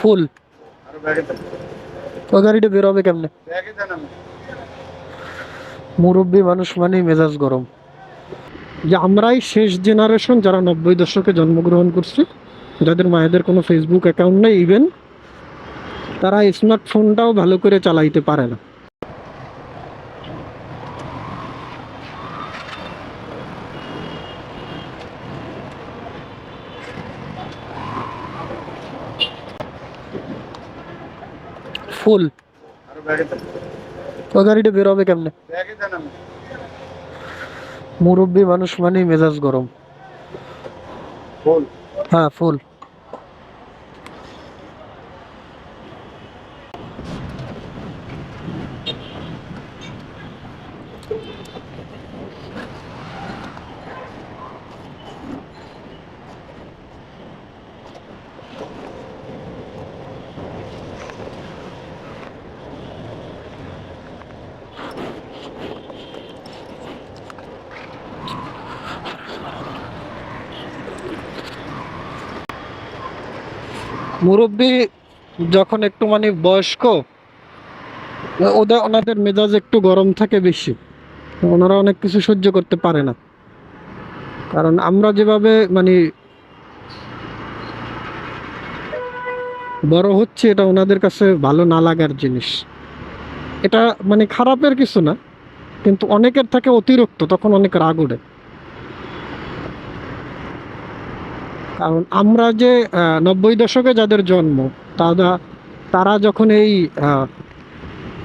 ফুল। ওই গাড়িটা বেরোবে কেমনে? মুরব্বী মানুষ মানেই মেজাজ গরম। যে আমরাই শেষ জেনারেশন যারা 90 দশকে জন্মগ্রহণ করছি, যাদের মায়েদের কোনো ফেসবুক অ্যাকাউন্ট নেই, ইভেন তারা স্মার্টফোনটাও ভালো করে চালাইতে পারে না। ফুল। ওই গাড়িটা বেরোবে কেমনে? মুরব্বী মানুষ মানেই মেজাজ গরম। হ্যাঁ, ফুল। মুরব্বী যখন একটু মানে বয়স্ক, ওনাদের মেজাজ একটু গরম থাকে বেশি। ওনারা অনেক কিছু সহ্য করতে পারে না। কারণ আমরা যেভাবে মানে বড় হচ্ছে, এটা ওনাদের কাছে ভালো না লাগার জিনিস। এটা মানে খারাপের কিছু না, কিন্তু অনেকের থাকে অতিরিক্ত, তখন অনেক রাগ ওঠে। কারণ আমরা যে 90 দশকে যাদের জন্ম, তারা যখন এই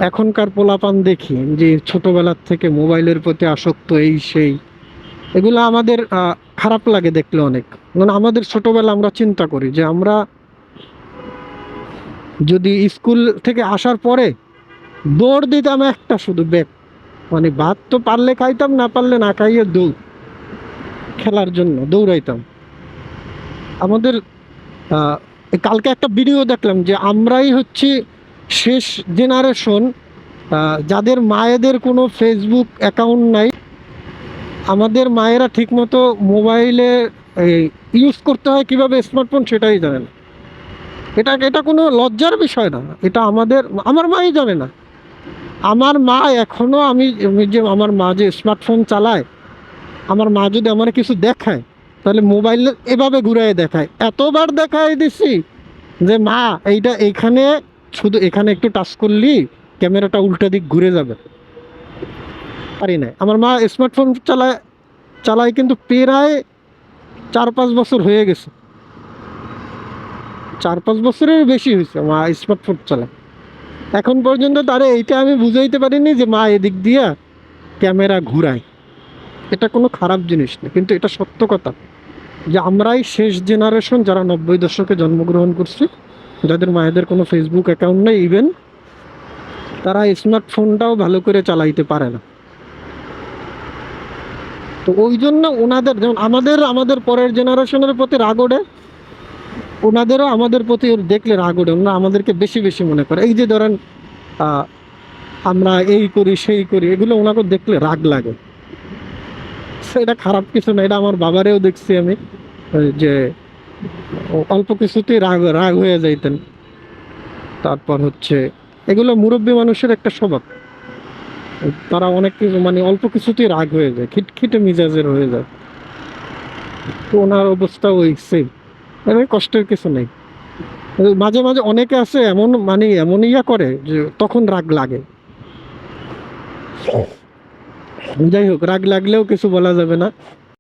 এখনকার পোলাপান দেখি যে ছোটবেলার থেকে মোবাইলের প্রতি আসক্ত, এই সেই, এগুলো আমাদের খারাপ লাগে দেখলে অনেক। মানে আমাদের ছোটবেলা আমরা চিন্তা করি যে আমরা যদি স্কুল থেকে আসার পরে দৌড় দিতাম একটা শুধু ব্যাগ, মানে ভাত তো পারলে খাইতাম, না পারলে না খাইয়ে দৌড়, খেলার জন্য দৌড়াইতাম। আমাদের কালকে একটা ভিডিও দেখলাম যে আমরাই হচ্ছে শেষ জেনারেশন যাদের মায়েদের কোনো ফেসবুক অ্যাকাউন্ট নাই। আমাদের মায়েরা ঠিকমতো মোবাইলে ইউজ করতে হয় কিভাবে, স্মার্টফোন, সেটাই জানে না। এটা কোনো লজ্জার বিষয় না, এটা আমার মাই জানে না। আমার মা এখনও, যে আমার মা যে স্মার্টফোন চালায়, আমার মা যদি আমার কিছু দেখায় তাহলে মোবাইল এভাবে ঘুরাই দেখায়। এতবার দেখাই দিছি যে মা এইটা এইখানে, শুধু এখানে একটু টাচ করলি ক্যামেরাটা উল্টা দিক ঘুরে যাবে। পারি না। আমার মা স্মার্টফোন চালায় কিন্তু প্রায় 4-5 বছর হয়ে গেছে, 4-5 বছরের বেশি হয়েছে মা স্মার্টফোন চালায়। এখন পর্যন্ত তারে এইটা আমি বুঝাইতে পারিনি যে মা এদিক দিয়া ক্যামেরা ঘুরায়। এটা কোনো খারাপ জিনিস না, কিন্তু এটা সত্য কথা যে আমরাই শেষ জেনারেশন যারা 90 দশকে জন্মগ্রহণ করছি, যাদের মায়েদের কোনো ফেসবুক অ্যাকাউন্ট নেই, ইভেন তারা স্মার্টফোনটাও ভালো করে চালাইতে পারে না। তো ওই জন্য ওনাদের, যেমন আমাদের পরের জেনারেশনের প্রতি রাগ ওঠে, ওনাদেরও আমাদের প্রতি দেখলে রাগ ওঠে। ওনারা আমাদেরকে বেশি বেশি মনে করে। এই যে ধরেন আমরা এই করি সেই করি, এগুলো ওনাকে দেখলে রাগ লাগে। এটা খারাপ কিছু না, এটা আমার বাবারেও দেখছি আমি, যে অল্প কিছুতেই রাগ হয়ে যাইতেন। তারপর হচ্ছে এগুলো মুরব্বী মানুষের একটা স্বভাব, তারা অনেক কিছু মানে অল্প কিছুতেই রাগ হয়ে যায়, খিটখিটে মিজাজের হয়ে যায়। তো ওনার অবস্থা ওই সেম, কষ্টের কিছু নেই। মাঝে মাঝে অনেকে আছে এমন মানে এমন ইয়া করে যে তখন রাগ লাগে। যাই হোক, রাগ লাগলেও কিছু বলা যাবে না।